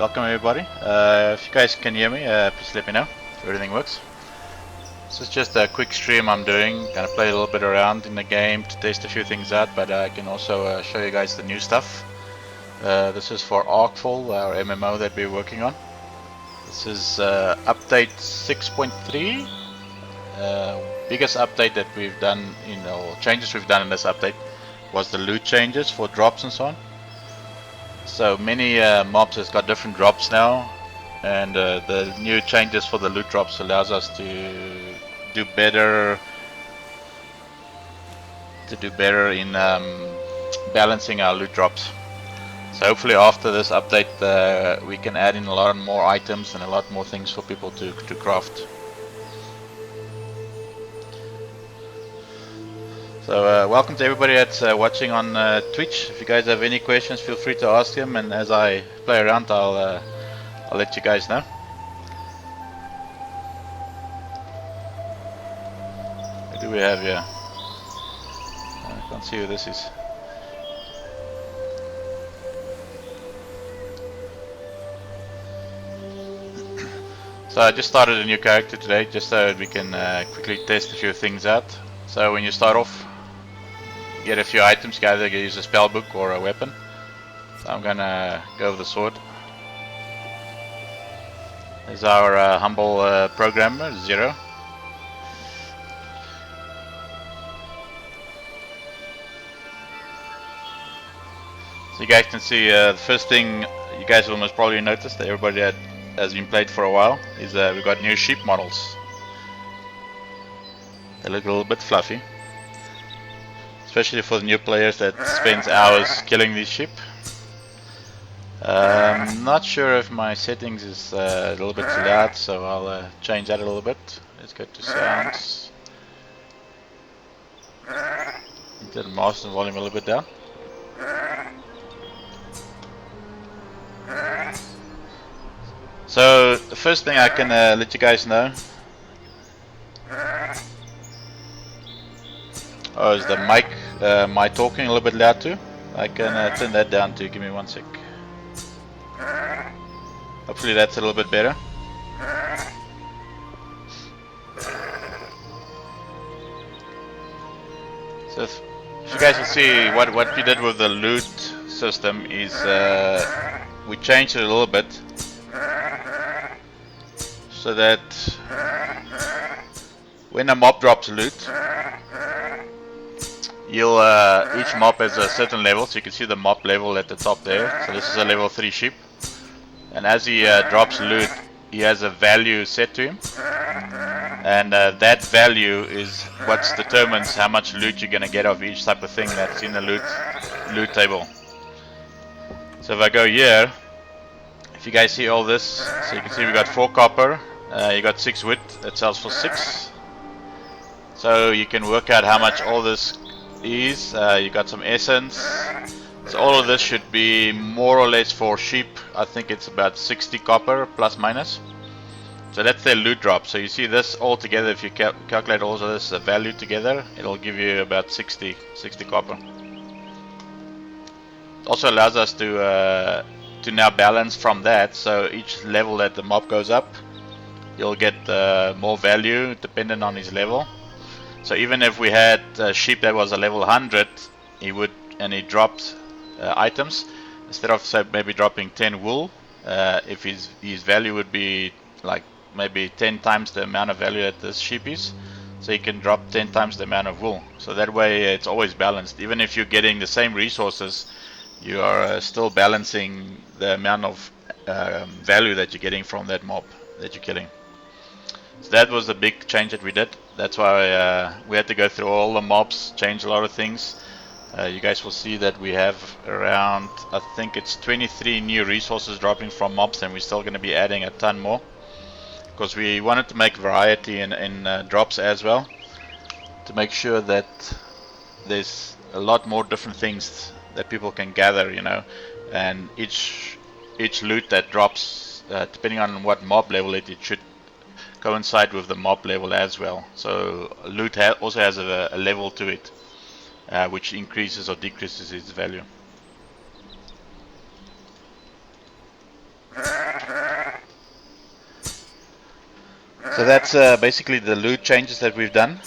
welcome everybody. If you guys can hear me, please let me know if everything works. This is just a quick stream I'm doing. Gonna play a little bit around in the game to test a few things out, but I can also show you guys the new stuff. This is for Arcfall, our MMO that we're working on. This is update 6.3. Biggest update that we've done or changes we've done in this update was the loot changes for drops and so on. So many mobs has got different drops now, and the new changes for the loot drops allows us to do better in balancing our loot drops. So hopefully after this update we can add in a lot more items and a lot more things for people to craft. So welcome to everybody that's watching on Twitch. If you guys have any questions, feel free to ask them, and as I play around I'll let you guys know. What do we have here? I can't see who this is. So I just started a new character today, just so we can quickly test a few things out. So when you start off, you get a few items. You either use a spell book or a weapon. So I'm gonna go with the sword. There's our humble programmer, Zero. So you guys can see the first thing you guys will most probably notice that everybody that has been played for a while is we've got new sheep models. They look a little bit fluffy, especially for the new players that spends hours killing these sheep. Not sure if my settings is a little bit too loud, so I'll change that a little bit. Let's go to sounds. Turn the master volume a little bit down. So the first thing I can let you guys know is the mic, my talking a little bit loud too. I can turn that down too. Give me one sec. Hopefully that's a little bit better. So if you guys can see what we did with the loot system is we changed it a little bit so that when a mob drops loot, you'll each mob has a certain level, so you can see the mob level at the top there. So this is a level 3 sheep, and as he drops loot, he has a value set to him, and that value is what determines how much loot you're gonna get of each type of thing that's in the loot table. So if I go here, if you guys see all this, so you can see we got 4 copper, you got 6 wood, that sells for 6. So you can work out how much all this is. You got some essence. So all of this should be more or less for sheep. I think it's about 60 copper plus minus. So that's their loot drop. So you see this all together, if you calculate all of this value together, it'll give you about 60 copper. It also allows us to now balance from that. So each level that the mob goes up, you'll get more value depending on his level. So even if we had a sheep that was a level 100, he dropped items, instead of say maybe dropping 10 wool, if his value would be like maybe 10 times the amount of value that this sheep is, so he can drop 10 times the amount of wool. So that way it's always balanced. Even if you're getting the same resources, you are still balancing the amount of value that you're getting from that mob that you're killing. So that was a big change that we did. That's why we had to go through all the mobs, change a lot of things. You guys will see that we have around, I think it's 23 new resources dropping from mobs, and we're still going to be adding a ton more, because we wanted to make variety in drops as well, to make sure that there's a lot more different things that people can gather, you know, and each loot that drops, depending on what mob level it should coincide with the mob level as well. So loot also has a level to it, which increases or decreases its value. So that's basically the loot changes that we've done.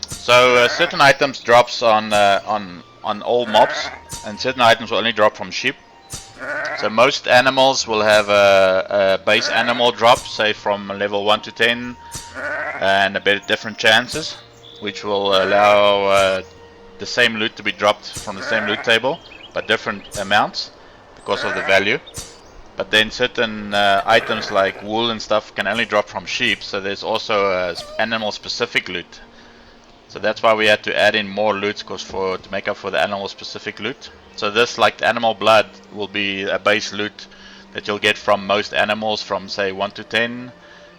So certain items drops on all mobs, and certain items will only drop from sheep. So most animals will have a base animal drop, say from level 1 to 10, and a bit different chances, which will allow the same loot to be dropped from the same loot table, but different amounts because of the value. But then certain items like wool and stuff can only drop from sheep, so there's also animal specific loot. So that's why we had to add in more loot to make up for the animal specific loot. So this, like the animal blood, will be a base loot that you'll get from most animals from say 1 to 10,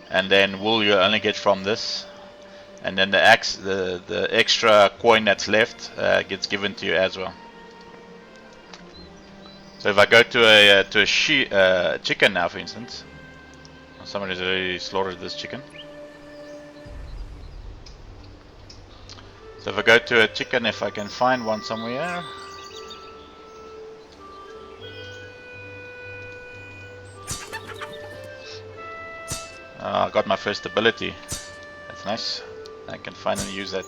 and then wool you only get from this, and then the extra coin that's left gets given to you as well. So if I go to a chicken now, for instance, somebody's already slaughtered this chicken. So if I go to a chicken, if I can find one somewhere. I got my first ability. That's nice. I can finally use that.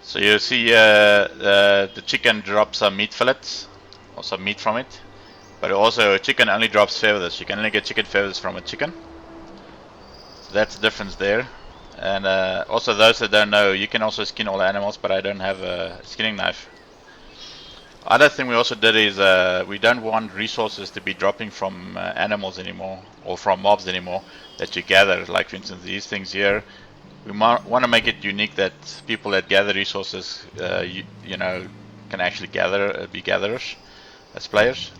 So you see the chicken drops some meat fillets, or some meat from it. But also chicken only drops feathers. You can only get chicken feathers from a chicken. So that's the difference there. And also those that don't know, you can also skin all the animals, but I don't have a skinning knife. Other thing we also did is we don't want resources to be dropping from animals anymore, or from mobs anymore, that you gather. Like for instance these things here, we want to make it unique that people that gather resources, you know, can actually be gatherers as players.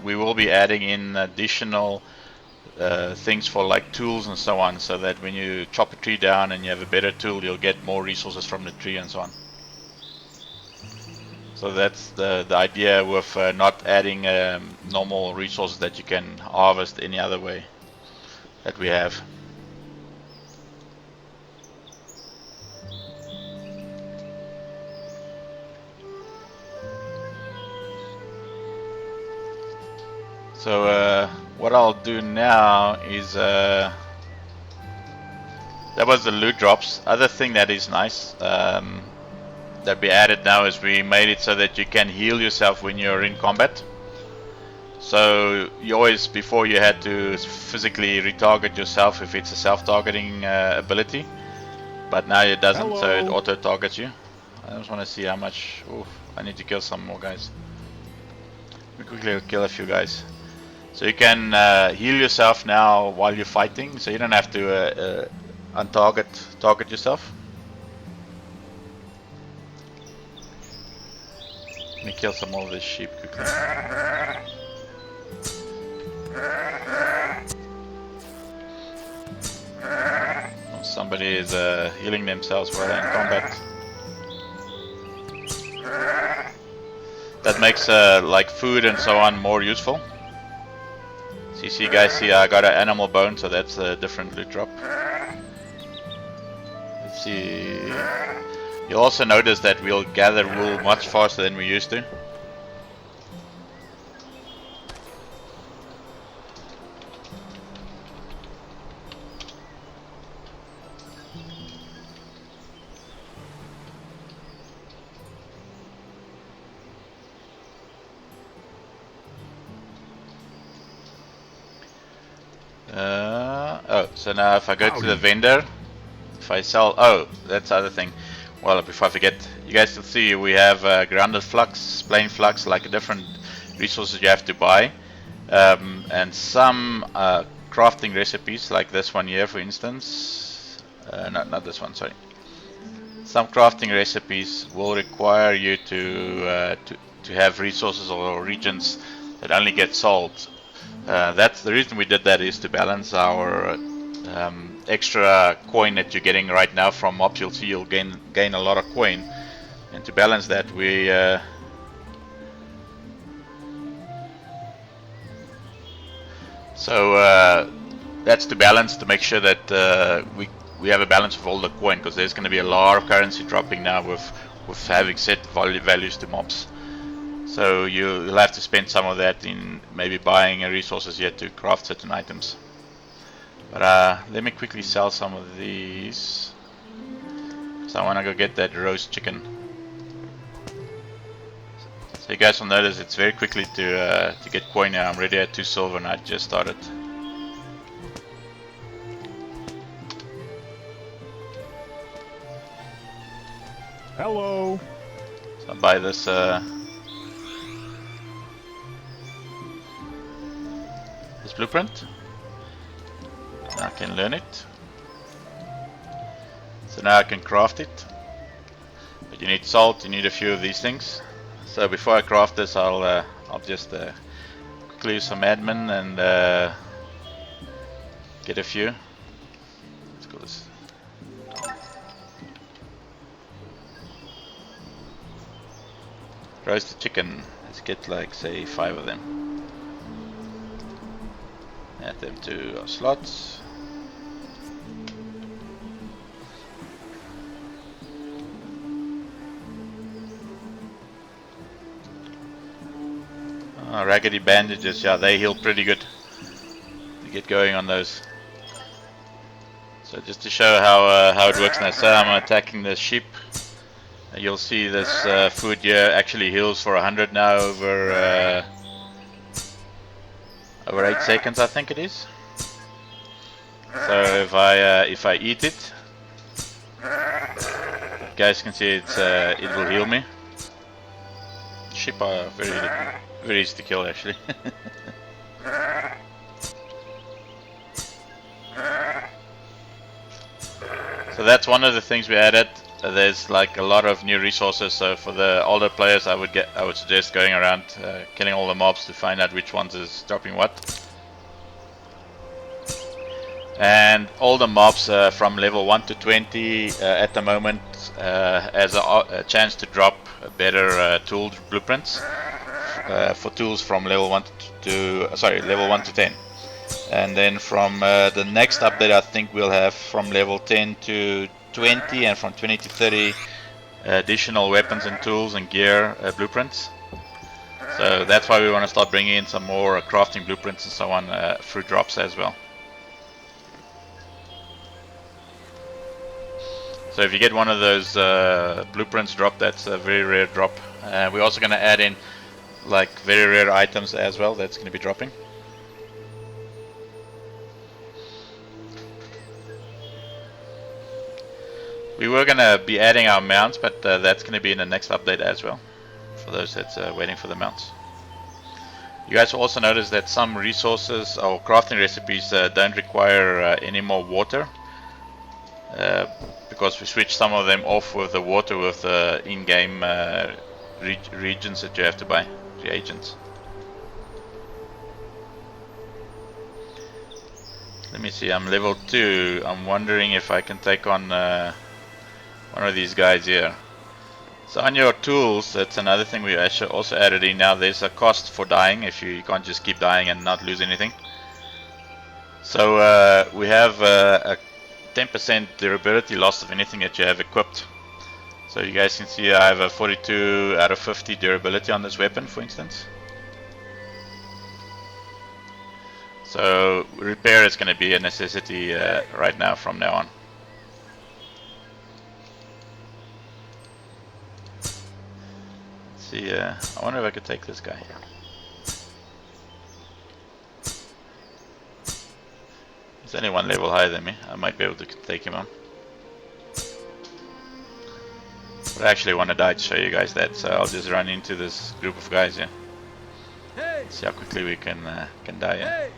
We will be adding in additional things for like tools and so on, so that when you chop a tree down and you have a better tool, you'll get more resources from the tree and so on. So that's the idea with not adding normal resources that you can harvest any other way that we have. So what I'll do now is that was the loot drops. Other thing that is nice that we added now is we made it so that you can heal yourself when you're in combat. So you always, before, you had to physically retarget yourself if it's a self-targeting ability, but now it doesn't. Hello. So it auto targets you. I just want to see how much. Oof, I need to kill some more guys. We quickly kill a few guys. So you can heal yourself now while you're fighting, so you don't have to target yourself. Let me kill some more of this sheep quickly. Oh, somebody is healing themselves while in combat. That makes like food and so on more useful. So you see guys, see I got an animal bone, so that's a different loot drop. Let's see. You'll also notice that we'll gather wool much faster than we used to. Oh, so now if I go to the vendor, if I sell, oh, that's the other thing. Well, before I forget, you guys can see we have grounded flux, plain flux, like different resources you have to buy, and some crafting recipes, like this one here, for instance. Not this one, sorry. Some crafting recipes will require you to have resources or regions that only get sold. That's the reason we did that, is to balance our extra coin that you're getting right now from mobs. You'll see you'll gain a lot of coin, and to balance that we that's to balance, to make sure that we have a balance of all the coin, because there's going to be a lot of currency dropping now with having set values to mobs. So you'll have to spend some of that in maybe buying resources here to craft certain items. But let me quickly sell some of these. So I want to go get that roast chicken. So you guys will notice it's very quickly to get coin now. I'm already at 2 silver and I just started. Hello. So I buy this this blueprint. I can learn it. So now I can craft it. But you need salt, you need a few of these things. So before I craft this, I'll just quickly use some admin and get a few. Let's go this. Roasted chicken. Let's get like say 5 of them. Add them to our slots. Raggedy bandages, yeah, they heal pretty good. To get going on those. So just to show how it works now. So I'm attacking the sheep. You'll see this food here actually heals for 100 now over 8 seconds, I think it is. So if I eat it, you guys can see it will heal me. Sheep are very easy to kill actually. So that's one of the things we added. There's like a lot of new resources. So for the older players, I would suggest going around killing all the mobs to find out which ones is dropping what. And all the mobs from level 1 to 20 at the moment has a chance to drop better tool blueprints for tools from level 1 to 10. And then from the next update, I think we'll have from level 10 to 20 and from 20 to 30 additional weapons and tools and gear blueprints. So that's why we want to start bringing in some more crafting blueprints and so on through drops as well. So if you get one of those blueprints drop, that's a very rare drop. We're also going to add in like very rare items as well. That's going to be dropping. We were going to be adding our mounts, but that's going to be in the next update as well, for those that's waiting for the mounts. You guys will also notice that some resources or crafting recipes don't require any more water, because we switched some of them off with the water with the in-game regions that you have to buy, reagents. Let me see, I'm level 2. I'm wondering if I can take on one of these guys here. So on your tools, that's another thing we also added in now. There's a cost for dying. If you can't just keep dying and not lose anything. So we have a 10% durability loss of anything that you have equipped. So you guys can see I have a 42 out of 50 durability on this weapon, for instance. So repair is going to be a necessity right now from now on. See, I wonder if I could take this guy. He's only one level higher than me. I might be able to take him on. But I actually want to die to show you guys that, so I'll just run into this group of guys here. Hey. See how quickly we can die here.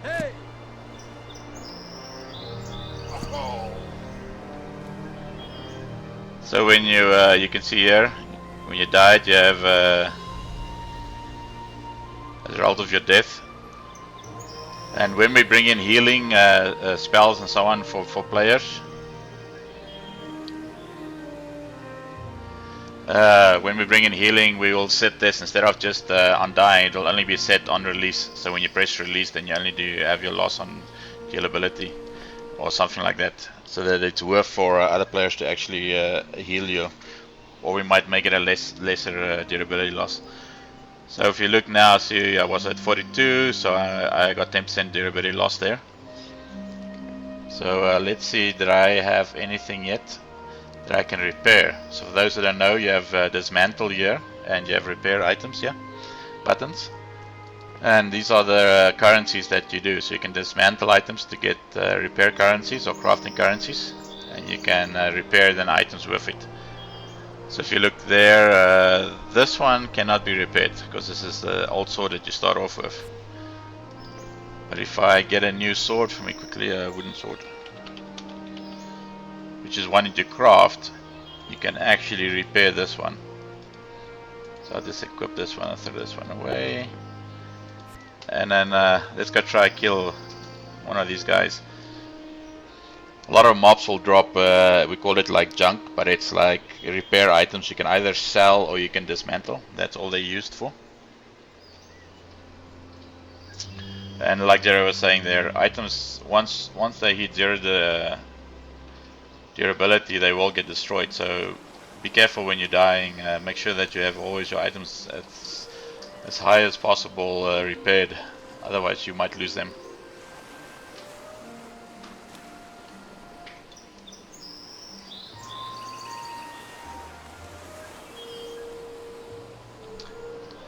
Hey. Hey. So when you can see here, when you died, you have as a result of your death. And when we bring in healing spells and so on for players, when we bring in healing, we will set this instead of just on dying. It will only be set on release. So when you press release, then you only do have your loss on healability or something like that, so that it's worth for other players to actually heal you or we might make it a lesser durability loss. So if you look now, see I was at 42, so I got 10% durability loss there. So let's see, did I have anything yet that I can repair? So for those that don't know, you have dismantle here, and you have repair items here, buttons. And these are the currencies that you do. So you can dismantle items to get repair currencies or crafting currencies, and you can repair then items with it. So if you look there, this one cannot be repaired because this is the old sword that you start off with. But if I get a new sword for me quickly, a wooden sword, which is one that you craft, you can actually repair this one. So I'll just equip this one and throw this one away. And then let's go try kill one of these guys. A lot of mobs will drop, we call it like junk, but it's like repair items you can either sell or you can dismantle. That's all they're used for. And like Jerry was saying there, items, once they hit zero durability, they will get destroyed. So be careful when you're dying. Make sure that you have always your items as high as possible repaired. Otherwise you might lose them.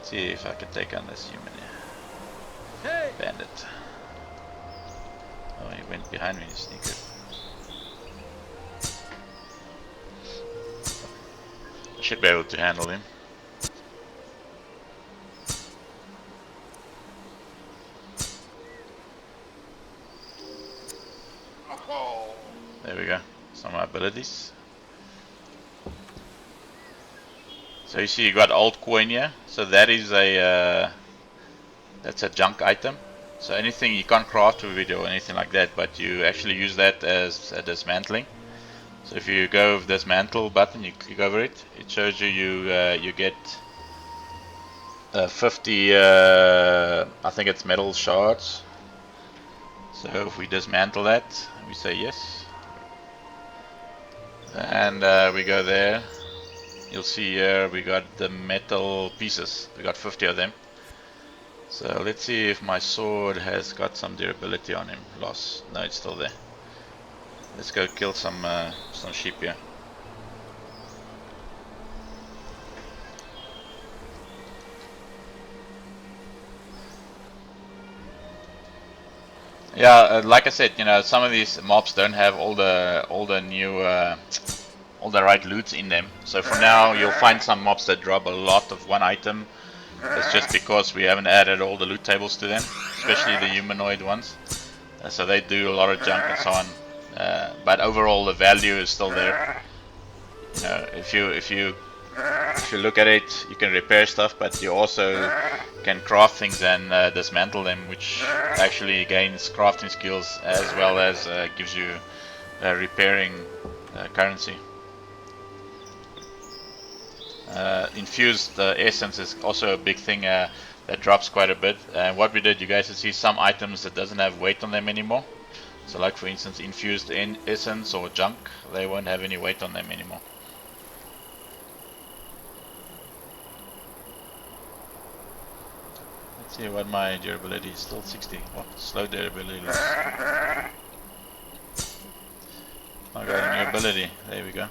See if I can take on this human bandit. Oh, he went behind me, sneaker. Should be able to handle him. There we go. Some abilities. So you see you got old coin here. So that is a that's a junk item. So anything you can't craft with it or anything like that, but you actually use that as a dismantling. So if you go with dismantle button, you click over it, it shows you you get 50 I think it's metal shards. So if we dismantle that, we say yes, and we go there. You'll see here we got the metal pieces. We got 50 of them. So let's see if my sword has got some durability on him. Loss. No, it's still there. Let's go kill some sheep here. Yeah, like I said, you know, some of these mobs don't have all the new all the right loots in them. So for now, you'll find some mobs that drop a lot of one item. It's just because we haven't added all the loot tables to them, especially the humanoid ones. So they do a lot of junk and so on. But overall, the value is still there. You know, if you look at it, you can repair stuff, but you also can craft things and dismantle them, which actually gains crafting skills as well as gives you repairing currency. Infused essence is also a big thing that drops quite a bit. And what we did, you guys will see some items that doesn't have weight on them anymore. So like for instance infused essence or junk, they won't have any weight on them anymore. Let's see what my durability is. Still 60. What? Slow durability loss. I got a new ability. There we go.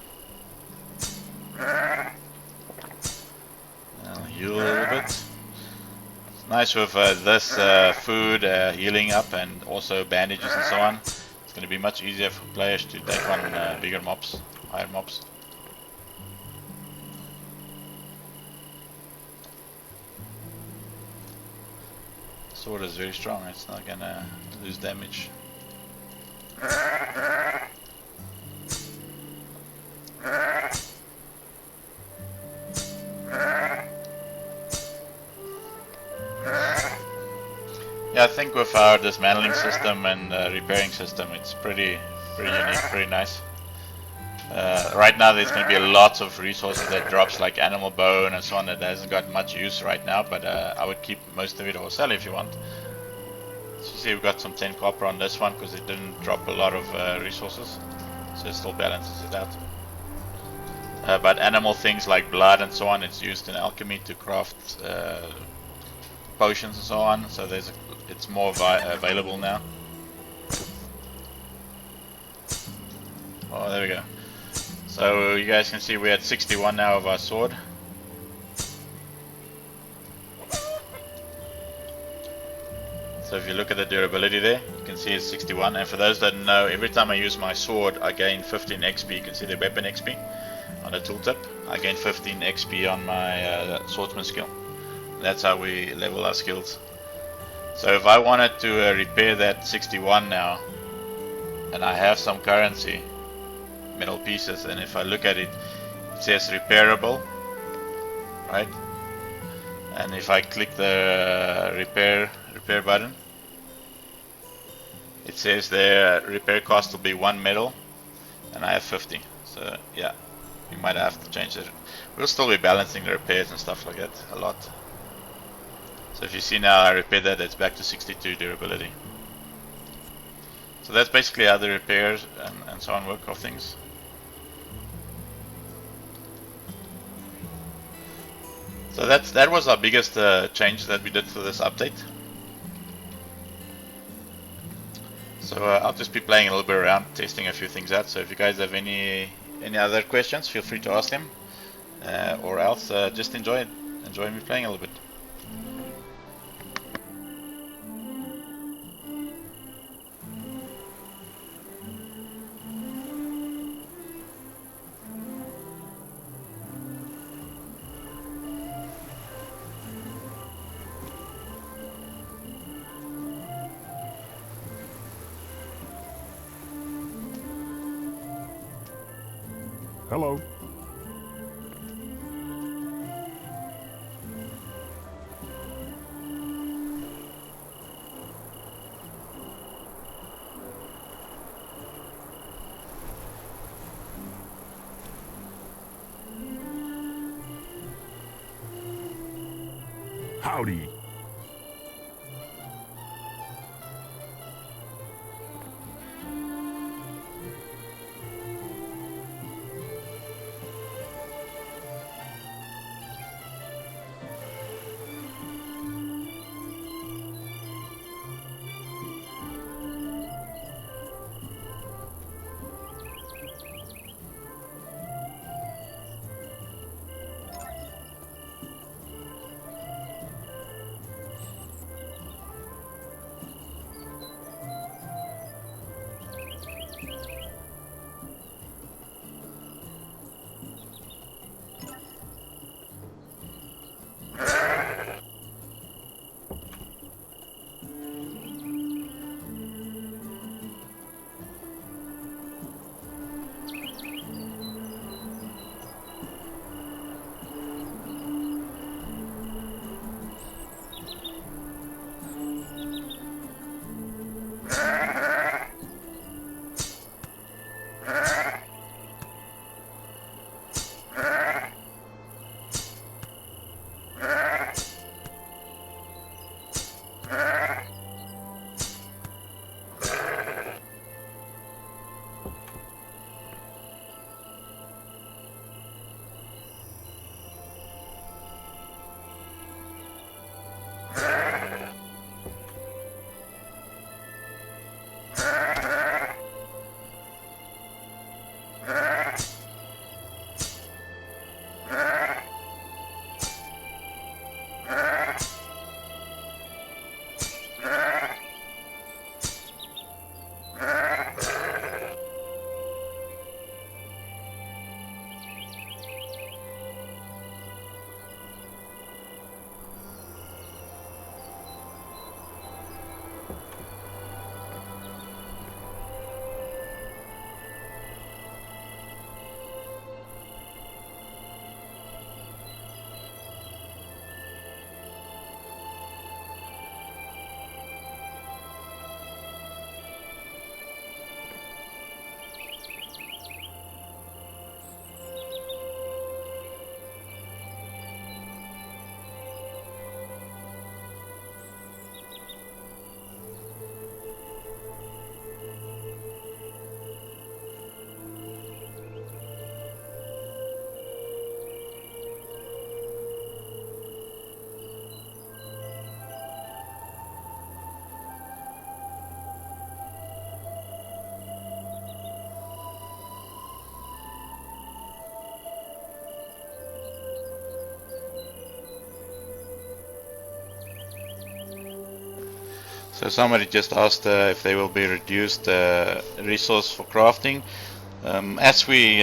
I'll heal a little bit. It's nice with this food, healing up, and also bandages and so on. It's going to be much easier for players to take on bigger mobs, higher mobs. The sword is very strong, it's not going to lose damage. Yeah, I think with our dismantling system and repairing system, it's pretty unique, pretty nice. Right now there's going to be lots of resources that drops like animal bone and so on that hasn't got much use right now, but I would keep most of it or sell if you want. So you see we've got some 10 copper on this one because it didn't drop a lot of resources, so it still balances it out. But animal things like blood and so on, it's used in alchemy to craft potions and so on. So it's more available now. Oh, there we go. So you guys can see we're at 61 now of our sword. So if you look at the durability there, you can see it's 61. And for those that know, every time I use my sword, I gain 15 XP. You can see the weapon XP on the tooltip. I gain 15 XP on my swordsman skill. That's how we level our skills. So if I wanted to repair that 61 now, and I have some currency, metal pieces, and if I look at it, it says repairable, right? And if I click the repair button, it says the repair cost will be 1 metal, and I have 50. So yeah, we might have to change it. We'll still be balancing the repairs and stuff like that a lot. So if you see now I repaired that, it's back to 62 durability. So that's basically how the repairs and so on work of things. So that was our biggest change that we did for this update. So I'll just be playing a little bit around, testing a few things out. So if you guys have any other questions, feel free to ask them, or else just enjoy me playing a little bit. Hello. Howdy. So somebody just asked if there will be reduced resource for crafting. As we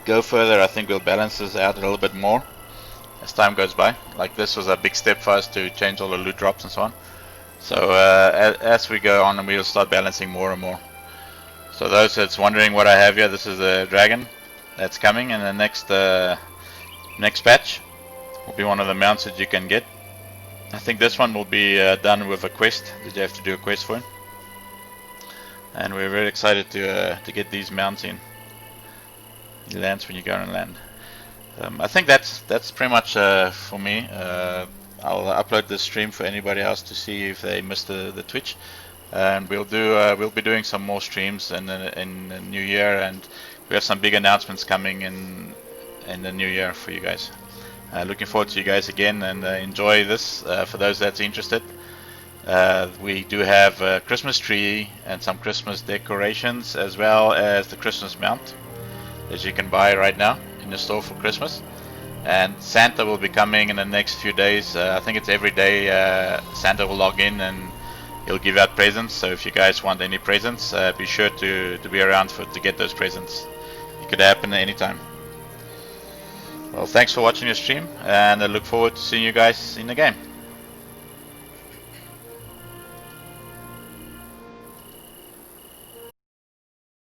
go further, I think we'll balance this out a little bit more as time goes by. Like this was a big step for us to change all the loot drops and so on. So as we go on, we'll start balancing more and more. So those that's wondering what I have here, this is a dragon that's coming in the next patch. Will be one of the mounts that you can get. I think this one will be done with a quest that you have to do a quest for, and we're very excited to get these mounts in. He lands when you go and land. I think that's pretty much for me. I'll upload this stream for anybody else to see if they missed the Twitch, and we'll be doing some more streams in the new year, and we have some big announcements coming in the new year for you guys. Looking forward to you guys again, and enjoy this for those that's interested. We do have a Christmas tree and some Christmas decorations, as well as the Christmas mount that you can buy right now in the store for Christmas. And Santa will be coming in the next few days. I think it's every day Santa will log in and he'll give out presents. So if you guys want any presents, be sure to be around to get those presents. It could happen at any time. Well, thanks for watching the stream, and I look forward to seeing you guys in the game.